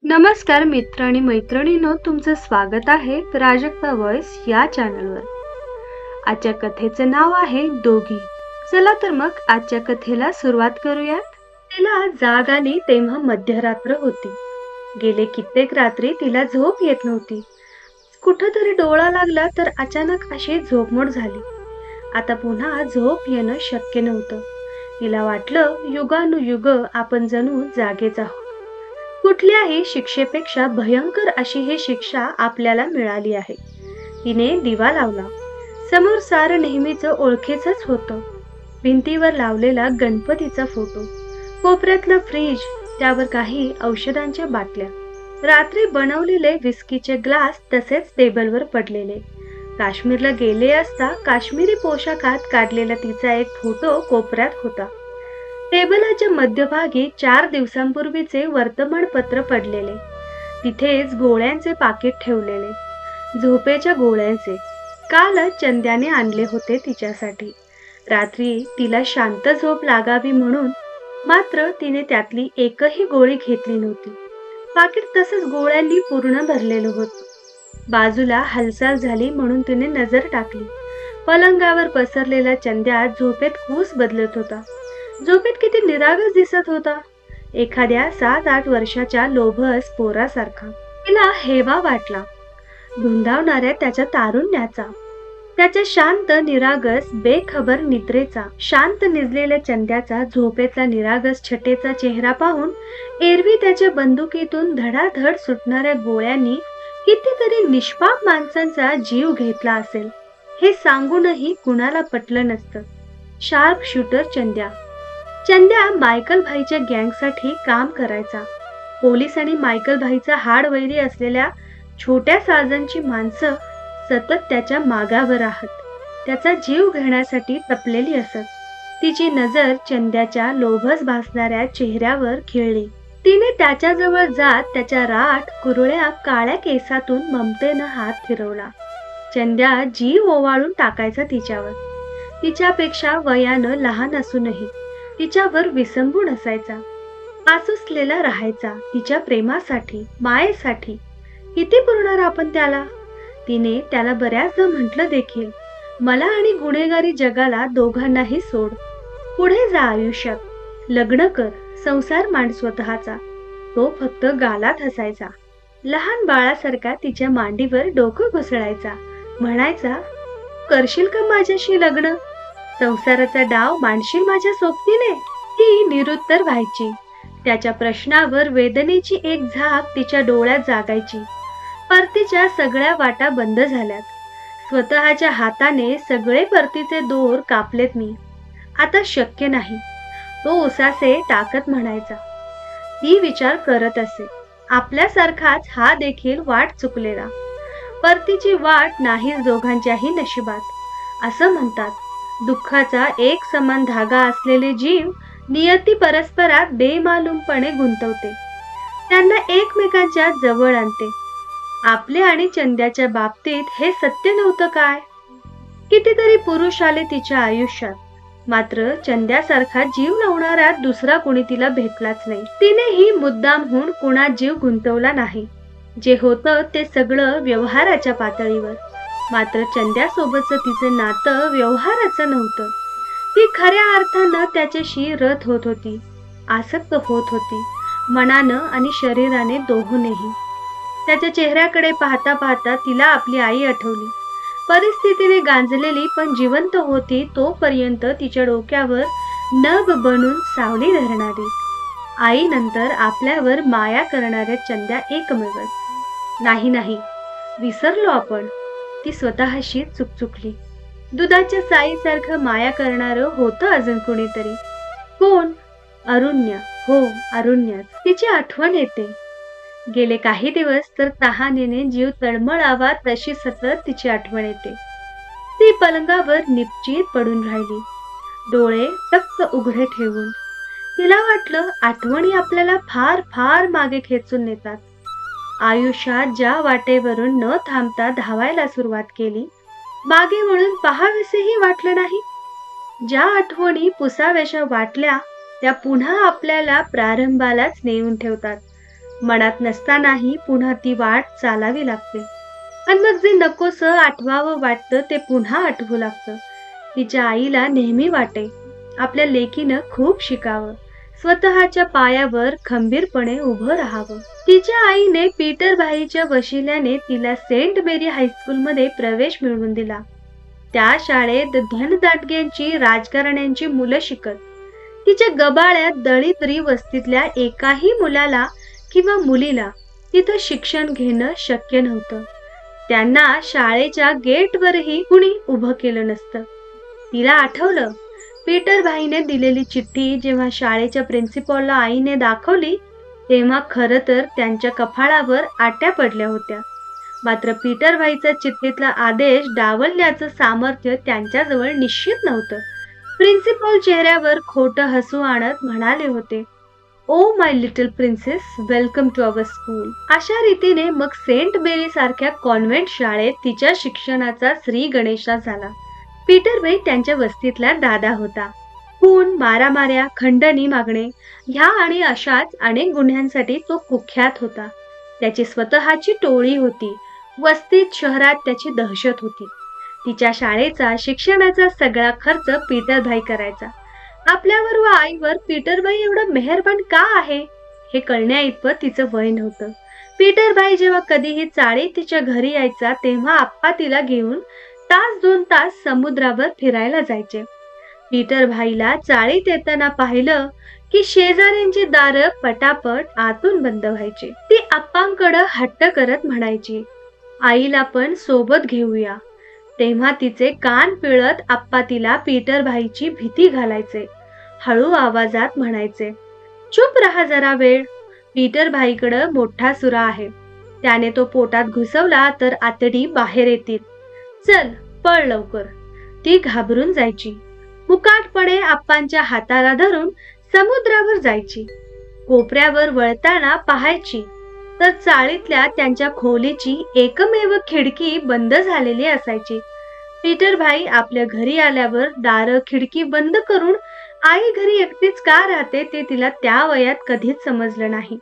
नमस्कार मित्र आणि मैत्रिणींनो, तुमचं स्वागत आहे प्राजक्ता व्हॉइस या चॅनलवर। आजच्या कथेचं नाव आहे दोघी। चला तर मग आजच्या कथेला सुरुवात करूयात। तिला जाग आली तेव्हा मध्यरात्र होती। गेले कित्येक रात्री तिला झोप येत नव्हती। कुठंतरी डोळा लागला तर अचानक अशी झोपमोड झाली। आता पुन्हा झोप येणं शक्य नव्हतं। तिला वाटलं युगानुयुग आपण जणू जागेच आहोत। कुठल्याही शिक्षेपेक्षा भयंकर अशी ही शिक्षा आपल्याला मिळाली आहे। तिने दिवा लावला। समोर सारं नेहमीचं ओळखीचंच होतं। भिंतीवर लावलेला गणपतीचा फोटो, कोपऱ्यातलं फ्रीज, त्यावर काही औषधांच्या बाटल्या, रात्री बनवलेले विस्कीचे ग्लास तसेच टेबलवर पडलेले। काश्मीरला गेले असता काश्मीरी पोशाखात काढलेला तिचा एक फोटो कोपऱ्यात होता। टेबलाच्या मध्यभागी 4 दिवसांपूर्वीचे वर्तमानपत्र पडलेले, तिथेच गोळ्यांचे पाकिट ठेवलेले, झोपेच्या गोळ्यांचे। कालच चंद्याने आणले होते तिच्यासाठी, रात्री तिला शांत झोप लागावी म्हणून। मात्र तिने त्यातली एकही गोळी घेतली नव्हती। पाकिट तसंच गोळ्यांनी पूर्ण भरलेलं होतं। बाजूला हालचाल झाली म्हणून तिने नजर टाकली। पलंगावर पसरलेला चंद्या झोपेत कूस बदलत होता। झोपेत किती निरागस दिसत होता, एखाद्या 7-8 वर्षाच्या लोभस पोरासारखा। तिला हेवा वाटला धुंदावणाऱ्या त्याच्या तारुण्याचा, त्याच्या शांत निरागस बेखबर निद्रेचा। शांत निजलेल्या चंद्याचा झोपेतला निरागस छटेचा चेहरा पाहून एरवी त्याच्या बंदुकीतून धडाधड सुटणाऱ्या गोळ्यांनी कितीतरी निष्पाप माणसांचा जीव घेतला असेल हे सांगूनही कुणाला पटलं नसतं। शार्प शूटर चंद्या मायकल भाईच्या गँगसाठी काम करायचा। पोलीस आणि मायकल भाईचा हाडवैरी असलेल्या छोट्या साजनची माणसं सतत त्याच्या मागावर राहत त्याचा जीव घेण्यासाठी टपलेली असत। तिची नजर चंद्याच्या लोभस भासणाऱ्या चेहऱ्यावर खिळली। तिने त्याच्याजवळ जात त्याच्या राठ कुरळ्या काळ्या केसातून ममतेनं हात फिरवला। चंद्या जीव ओवाळून टाकायचा तिच्यावर। तिच्यापेक्षा वयानं लहान असूनही तिच्यावर विसंबून असायचा, आसुसलेला राहायचा तिच्या प्रेमासाठी, मायेसाठी। किती पुरणार आपण त्याला? तिने त्याला बऱ्याचदा म्हटलं देखील, मला आणि गुन्हेगारी जगाला दोघांनाही सोड, पुढे जा आयुष्यात, लग्न कर, संसार मांड स्वतःचा। तो फक्त गालात हसायचा, लहान बाळासारखा तिच्या मांडीवर डोकं घुसळायचा, म्हणायचा, करशील का माझ्याशी लग्न? संसाराचा डाव मांडशील माझ्या सोबतीने? ती निरुत्तर व्हायची। त्याच्या प्रश्नावर वेदनेची एक झाक तिच्या डोळ्यात जागायची। परतीच्या सगळ्या वाटा बंद झाल्यात। स्वतःच्या हाताने सगळे परतीचे दोर कापलेत मी, आता शक्य नाही। तो उसासे टाकत म्हणायचा। ती विचार करत असे, आपल्यासारखाच हा देखील वाट चुकलेला। परतीची वाट नाहीच दोघांच्याही नशिबात। असं म्हणतात, दुःखाचा एक समान धागा असलेले जीव नियती परस्परात बेमालूमपणे गुंतवते, त्यांना एकमेकांच्या जवळ आणते। आपले आणि चंद्याच्या बाबतीत हे सत्य नव्हतं काय? कितीतरी पुरुष आले तिच्या आयुष्यात, मात्र चंद्यासारखा जीव लावणारा दुसरा कोणी तिला भेटलाच नाही। तिनेही मुद्दामहून कुणात जीव गुंतवला नाही। जे होतं ते सगळं व्यवहाराच्या पातळीवर, मात्र चंद्यासोबतचं तिचं नातं व्यवहाराचं नव्हतं। ती खऱ्या अर्थानं त्याच्याशी रत होत होती, आसक्त होत होती, मनानं आणि शरीराने दोहोंनेही। त्याच्या चेहऱ्याकडे पाहता पाहता तिला आपली आई आठवली। परिस्थितीने गांजलेली पण जिवंत होती तोपर्यंत तिच्या डोक्यावर नभ बनून सावली धरणारी आई, नंतर आपल्यावर माया करणाऱ्या चंद्या एकमेवच। नाही, विसरलो आपण, ती स्वतःशी चुकली। दुधाच्या साईसारखं माया करणारं होतं अजून कुणीतरी। कोण? अरुण्य। हो, अरुण्यच। तिची आठवण येते। गेले काही दिवस तर तहानेने जीव तळमळावा तशी सतत तिची आठवण येते। ती पलंगावर निपचित पडून राहिली, डोळे टक्क उघडे ठेवून। तिला वाटलं आठवणी आपल्याला फार फार मागे खेचून नेतात। आयुष्यात ज्या वाटेवरून न थांबता धावायला सुरुवात केली, मागे वळून पाहावेसेही वाटलं नाही। ज्या आठवणी पुसाव्याशा वाटल्या त्या पुन्हा आपल्याला प्रारंभालाच नेऊन ठेवतात। मनात नसतानाही पुन्हा ती वाट चालावी लागते. आणि मग जे नकोसं आठवावं वाटतं ते पुन्हा आठवू लागतं. तिच्या आईला नेहमी वाटे आपल्या लेकीनं खूप शिकावं, स्वतःच्या पायावर खंबीरपणे उभं राहावं. तिच्या आईने पीटर भाईच्या वशिल्याने तिला सेंट मेरी हायस्कूलमध्ये प्रवेश मिळवून दिला. त्या शाळेत धनदांडग्यांची, राजकारण्यांची मुलं शिकत. तिच्या गबाळ्यात दलित वस्तीतल्या एकाही मुलाला किंवा मुलीला तिथं शिक्षण घेणं शक्य नव्हतं. त्यांना शाळेच्या गेटवरही कुणी उभं केलं नसतं. तिला आठवलं, पीटर भाईने दिलेली चिठ्ठी जेव्हा शाळेच्या प्रिन्सिपॉलला आईने दाखवली तेव्हा खरं तर त्यांच्या कपाळावर आट्या पडल्या होत्या. मात्र पीटर भाईचा चिठ्ठीतला आदेश डावलण्याचं सामर्थ्य त्यांच्याजवळ निश्चित नव्हतं. प्रिन्सिपॉल चेहऱ्यावर खोटं हसू आणत म्हणाले होते, oh my little princess, welcome to our school. अशा रीतीने मग सेंट मेरी सारख्या कॉन्व्हेंट शाळेत तिच्या शिक्षणाचा श्री गणेशा झाला. पीटर भाई त्यांच्या वस्तीतला दादा होता. खून, मारामाऱ्या, खंडणी मागणे ह्या आणि अशाच अनेक गुन्ह्यांसाठी तो कुख्यात होता. त्याची स्वतःची टोळी होती. वस्तीत, शहरात त्याची दहशत होती. तिच्या शाळेचा, शिक्षणाचा सगळा खर्च पीटर भाई करायचा. आपल्यावर व आईवर पीटर भाई एवढा मेहरबान का आहे हे कळण्या इतपत तिचं वय नव्हतं. पीटर भाई जेव्हा कधीही चाळीत तिच्या घरी यायचा तेव्हा आप्पा तिला घेऊन तास 2 तास समुद्रावर फिरायला जायचे. पीटर भाईला चाळीत येताना पाहिलं की शेजाऱ्यांची दारं पटापट आतून बंद व्हायची. ती आप्पांकडे हट्ट करत म्हणायची, आईला पण सोबत घेऊया. तेव्हा तिचे कान पिळत आप्पा तिला पीटर भाईची भीती घालायचे. हळू आवाजात म्हणायचे, चुप रहा जरा वेळ. पीटर भाईकडे मोठा सुरा आहे. त्याने तो पोटात घुसवला तर आतडी बाहेर येतील. चल पळ लवकर. ती घाबरून जायची. मुकाटपणे आप्पांच्या हाताला धरून समुद्रावर जायची. कोपऱ्यावर वळताना पाहायची तर चाळीतल्या त्यांच्या खोलीची एकमेव खिडकी बंद झालेली असायची. पीटर भाई आपल्या घरी आल्यावर दार, खिडकी बंद करून आई घरी एकटीच का राहते ते तिला त्या वयात कधीच समजलं नाही.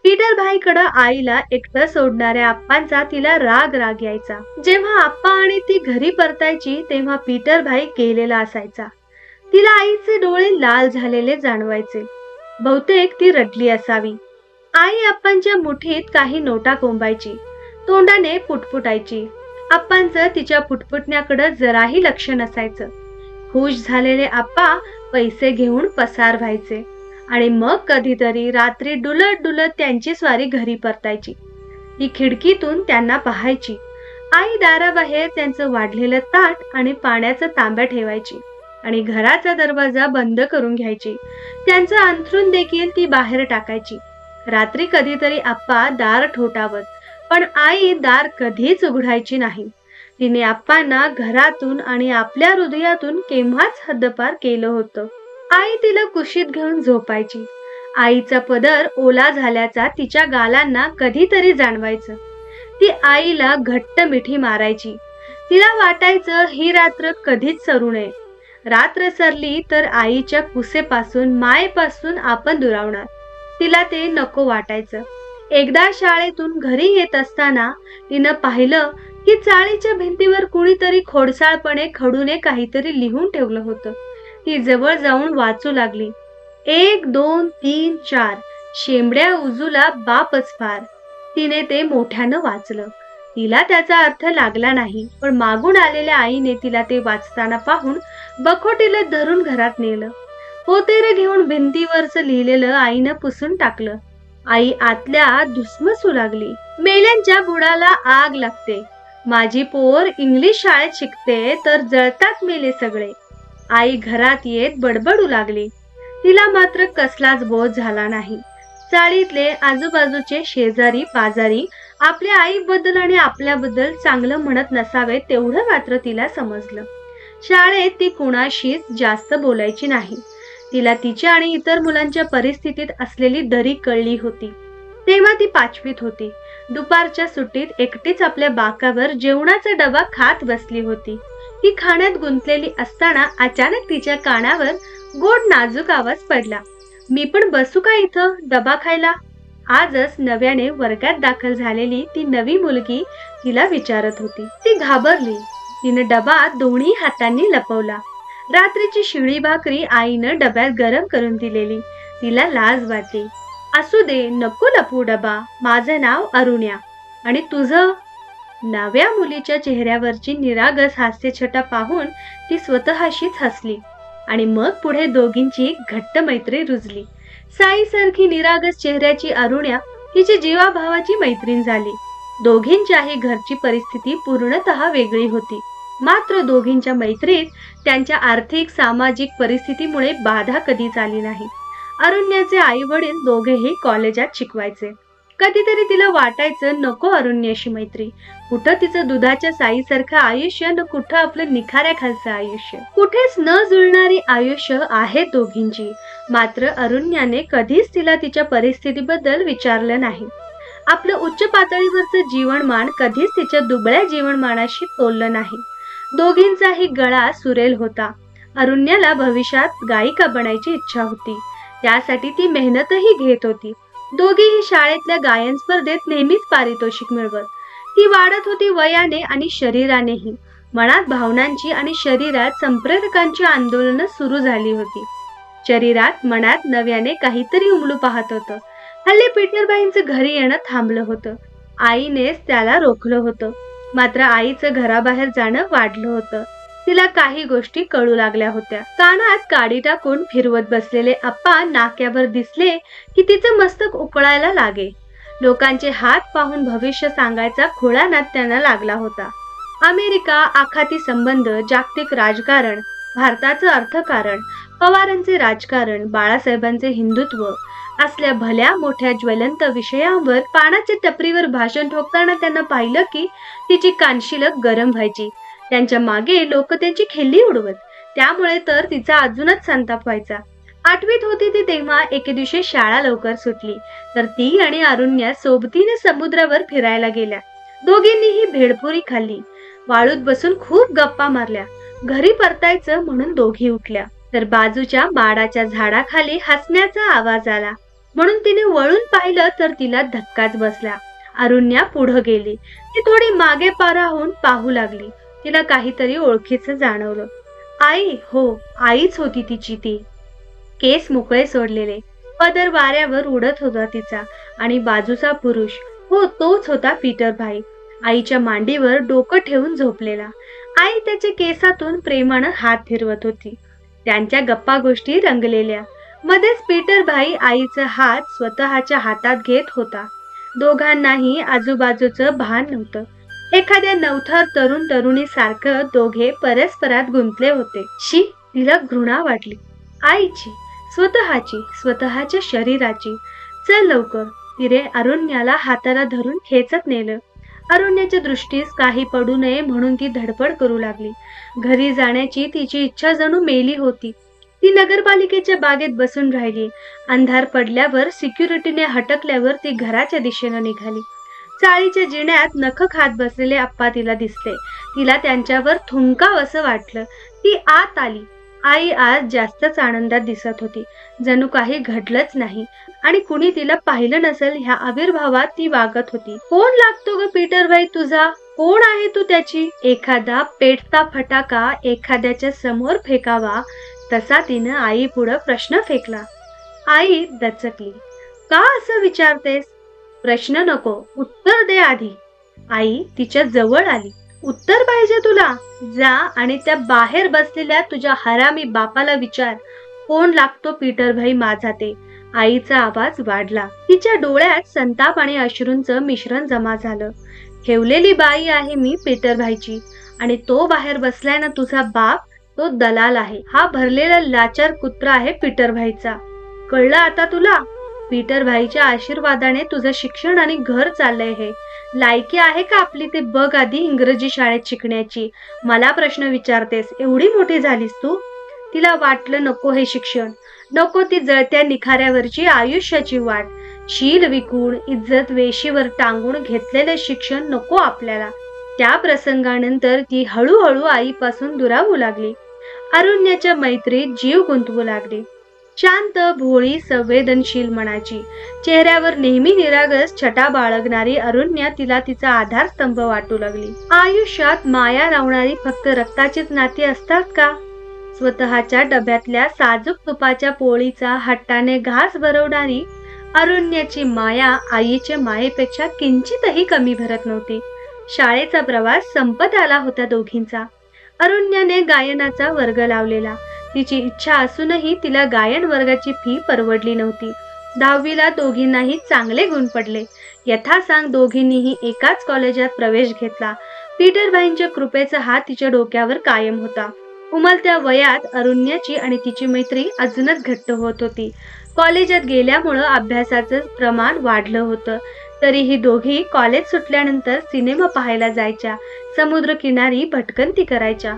पीटर भाईकडे आईला एकटं सोडणाऱ्या आप्पांचा तिला राग यायचा. जेव्हा आप्पा आणि ती घरी परतायची तेव्हा पीटर भाई गेलेला असायचा. तिला आईचे डोळे लाल झालेले जाणवायचे. बहुतेक ती रडली असावी. आई आप्पांच्या मुठीत काही नोटा कोंबायची, तोंडाने पुटपुटायची. आप्पांचं तिच्या पुटपुटण्याकडे जराही लक्ष नसायचं. खुश झालेले आप्पा पैसे घेऊन पसार व्हायचे आणि मग कधीतरी रात्री डुलत डुलत त्यांची स्वारी घरी परतायची. ती खिडकीतून त्यांना पाहायची. आई दाराबाहेर त्यांचं वाढलेलं ताट आणि पाण्याचा तांब्या ठेवायची आणि घराचा दरवाजा बंद करून घ्यायची. त्यांचं अंथरूण देखील ती बाहेर टाकायची. रात्री कधीतरी आप्पा दार ठोठावत, पण आई दार कधीच उघडायची नाही. तिने आप्पांना घरातून आणि आपल्या हृदयातून केव्हाच हद्दपार केलं होतं. आई तिला कुशीत घेऊन झोपायची. आईचा पदर ओला झाल्याचा तिच्या गालांना कधीतरी जाणवायचं. ती आईला घट्ट मिठी मारायची. तिला वाटायचं ही रात्र कधीच सरू नये. रात्र सरली तर आईच्या कुसेपासून, मायेपासून आपण दुरावणार. तिला ते नको वाटायचं. एकदा शाळेतून घरी येत असताना तिनं पाहिलं की चाळीच्या भिंतीवर कुणीतरी खोडसाळपणे खडूने काहीतरी लिहून ठेवलं होतं. ती जवळ जाऊन वाचू लागली. 1 2 3 4 शेंबड्या उजूला बापच फार. तिने ते मोठ्यानं वाचलं. तिला त्याचा अर्थ लागला नाही, पण मागून आलेल्या आईने तिला ते वाचताना पाहून बखोटीला धरून घरात नेलं. पोतेर घेऊन भिंतीवरच लिहिलेलं आईनं पुसून टाकलं. आई आतल्या धुसमसू लागली. मेल्यांच्या बुडाला आग लागते. माझी पोर इंग्लिश शाळेत शिकते तर जळतात मेले सगळे. आई घरात येत बडबडू लागली. तिला मात्र कसलाच बोध झाला नाही. चाळीतले आजूबाजूचे शेजारी पाजारी आपल्या आईबद्दल आणि आपल्याबद्दल चांगलं म्हणत नसावे तेवढं मात्र तिला समजलं. शाळेत ती कुणाशीच जास्त बोलायची नाही. तिला तिच्या आणि इतर मुलांच्या परिस्थितीत असलेली दरी कळली होती. तेव्हा ती 5वीत होती. दुपारच्या सुट्टीत एकटीच आपल्या बाकावर जेवणाचा डबा खात बसली होती. ती खाण्यात गुंतलेली असताना अचानक तिच्या कानावर गोड नाजूक आवाज पडला. मी पण बसू का इथं डबा खायला? आजच नव्याने वर्गात दाखल झालेली ती नवी मुलगी तिला विचारत होती. ती घाबरली. तिने डबा दोन्ही हातांनी लपवला. रात्रीची शिळी भाकरी आईनं डब्यात गरम करून दिलेली. तिला लाज वाटली. असू दे, नको लपवू डबा. माझं नाव अरुण्या. आणि तुझं? नव्या मुलीच्या चेहऱ्यावरची निरागस हास्यछटा पाहून ती स्वतःशीच हसली. आणि मग पुढे दोघींची घट्ट मैत्री रुजली. साईसारखी निरागस चेहऱ्याची अरुण्या तिची जीवाभावाची मैत्रीण झाली. दोघींच्याही घरची परिस्थिती पूर्णतः वेगळी होती. मात्र दोघींच्या मैत्रीत त्यांच्या आर्थिक सामाजिक परिस्थितीमुळे बाधा कधीच आली नाही. अरुण्याचे आई वडील दोघेही कॉलेजात शिकवायचे. कधीतरी तिला वाटायचं नको अरुण्याशी मैत्री. कुठं तिचं दुधाच्या साईसारखं आयुष्य न कुठं आपलं निखाऱ्याखालचं आयुष्य. कुठेच न जुळणारी आयुष्य आहे दोघींची. मात्र अरुण्याने कधीच तिला तिच्या परिस्थितीबद्दल विचारलं नाही. आपलं उच्च पातळीवरचं जीवनमान कधीच तिच्या दुबळ्या जीवनमानाशी तोललं नाही. दोघींचाही गळा सुरेल होता. अरुण्याला भविष्यात गायिका बनायची इच्छा होती. त्यासाठी ती मेहनतही घेत होती. दोघीही शाळेतल्या गायन स्पर्धेत नेहमीच पारितोषिक मिळवत. ती वाढत होती वयाने आणि शरीरानेही. मनात भावनांची आणि शरीरात संप्रेरकांची आंदोलनं सुरू झाली होती. शरीरात मनात नव्याने काहीतरी उमलू पाहत होतं. हल्ली पीटरबाईंचं घरी येणं थांबलं होतं. आईनेच त्याला रोखलं होतं. मात्र आईचं घराबाहेर जाणं वाढलं होतं. तिला काही गोष्टी कळू लागल्या होत्या. कानात काडी टाकून फिरवत बसलेले आप्पा नाक्यावर दिसले की तिचं मस्तक उकळायला लागे. लोकांचे हात पाहून भविष्य सांगायचा खोळा नाद त्यांना लागला होता. अमेरिका, आखाती संबंध, जागतिक राजकारण, भारताचं अर्थकारण, पवारांचे राजकारण, बाळासाहेबांचे हिंदुत्व असल्या भल्या मोठ्या ज्वलंत विषयांवर पानाच्या टपरीवर भाषण ठोकताना त्यांना पाहिलं की तिची कानशिलक गरम व्हायची. त्यांच्या मागे लोक त्यांची खिल्ली उडवत. त्यामुळे तर तिचा अजूनच संताप व्हायचा. 8वीत होती ती तेव्हा एके दिवशी शाळा लवकर सुटली तर ती आणि अरुण्या सोबतीने समुद्रावर फिरायला गेल्या. दोघींनीही भेळपुरी खाल्ली. वाळूत बसून खूप गप्पा मारल्या. घरी परतायचं म्हणून दोघी उठल्या तर बाजूच्या माडाच्या झाडाखाली हसण्याचा आवाज आला. म्हणून तिने वळून पाहिलं तर तिला धक्काच बसला. अरुण्या पुढे गेली. ती थोडी मागे राहून पाहू लागली. तिला काहीतरी ओळखीचं जाणवलं. आई, हो, आईच होती तिची ती. केस मोकळे सोडलेले, पदर वाऱ्यावर उडत होता तिचा. आणि बाजूचा पुरुष, हो तोच होता पीटरभाई. आईच्या मांडीवर डोकं ठेवून झोपलेला. आई त्याच्या केसातून प्रेमानं हात फिरवत होती. त्यांच्या गप्पा गोष्टी रंगलेल्या. मध्येच पीटरभाई आईचा हात स्वतःच्या हातात घेत होता. दोघांनाही आजूबाजूचं भान नव्हतं. एखाद्या नवथर तरुण तरुणीसारखं दोघे परस्परात गुंतले होते. शी, तिला घृणा वाटली. आईची, स्वतःची, स्वतःच्या शरीराची. चल लवकर, तिने अरुण्याला हाताला धरून खेचत नेलं. अरुण्याच्या दृष्टीस काही पडू नये म्हणून ती धडपड करू लागली. घरी जाण्याची तिची इच्छा जणू मेली होती. ती नगरपालिकेच्या बागेत बसून राहिली. अंधार पडल्यावर सिक्युरिटीने हटकल्यावर ती घराच्या दिशेने निघाली. चाळीच्या जिण्यात नख खात बसलेले आप्पा तिला दिसले. तिला त्यांच्यावर थुंकावंसं वाटलं. ती आत आली. आई आज जास्तच आनंदात दिसत होती. जणू काही घडलंच नाही आणि कुणी तिला पाहिलं नसेल ह्या आविर्भावात ती वागत होती. कोण लागतो ग पीटरभाई तुझा? कोण आहे तू त्याची? एखादा पेटता फटाका एखाद्याच्या समोर फेकावा तसा तिनं आई पुढे प्रश्न फेकला. आई दचकली. का असं विचारतेस? प्रश्न नको, उत्तर दे आधी. आई तिच्या जवळ आली. उत्तर पाहिजे तुला? जा आणि त्या बाहेर बसलेल्या तुझ्या हरामी बापाला विचार, कोण लागतो पीटरभाई माझा ते. आईचा आवाज वाढला. तिच्या डोळ्यात संताप आणि अश्रूंचं मिश्रण जमा झालं. ठेवलेली बाई आहे मी पीटरभाईची आणि तो बाहेर बसलाय ना तुझा बाप, तो दलाल आहे. हा भरलेला लाचार कुत्रा आहे पीटरभाईचा. कळलं आता तुला? पीटरभाईच्या आशीर्वादाने तुझं शिक्षण आणि घर चाललंय. हे लायकी आहे का आपली ते बघ आधी इंग्रजी शाळेत शिकण्याची. मला प्रश्न विचारतेस? एवढी मोठी झालीस तू. तिला वाटलं नको हे शिक्षण, नको ती जळत्या निखाऱ्यावरची आयुष्याची वाट. शील विकून इज्जत वेशीवर टांगून घेतलेलं शिक्षण नको आपल्याला. त्या प्रसंगानंतर ती हळूहळू आईपासून दुरावू लागली. अरुण्याच्या मैत्रीत जीव गुंतवू लागली. शांत, भोळी, संवेदनशील मनाची, चेहऱ्यावर नेहमी निरागस छटा बाळगणारी अरुण्या तिला तिचा आधारस्तंभ वाटू लागली. आयुष्यात माया लावणारी फक्त रक्ताचीच नाती असतात का? स्वतःच्या डब्यातल्या साजूक तुपाच्या पोळीचा हट्टाने घास भरवणारी अरुण्याची माया आईच्या मायेपेक्षा किंचितही कमी भरत नव्हती. शाळेचा प्रवास संपत आला होता दोघींचा. अरुण्याने गायनाचा वर्ग लावलेला. तिची इच्छा असूनही तिला गायन वर्गाची फी परवडली नव्हती. 10वीला दोघींनाही चांगले गुण पडले. यथासांग दोघींनीही एकाच कॉलेजात प्रवेश घेतला. पीटरभाईंच्या कृपेचा हात तिच्या डोक्यावर कायम होता. उमलत्या वयात अरुण्याची आणि तिची मैत्री अजूनच घट्ट होत होती. कॉलेजात गेल्यामुळं अभ्यासाचं प्रमाण वाढलं होतं. तरीही दोघी कॉलेज सुटल्यानंतर सिनेमा पाहायला जायच्या, समुद्रकिनारी भटकंती करायच्या.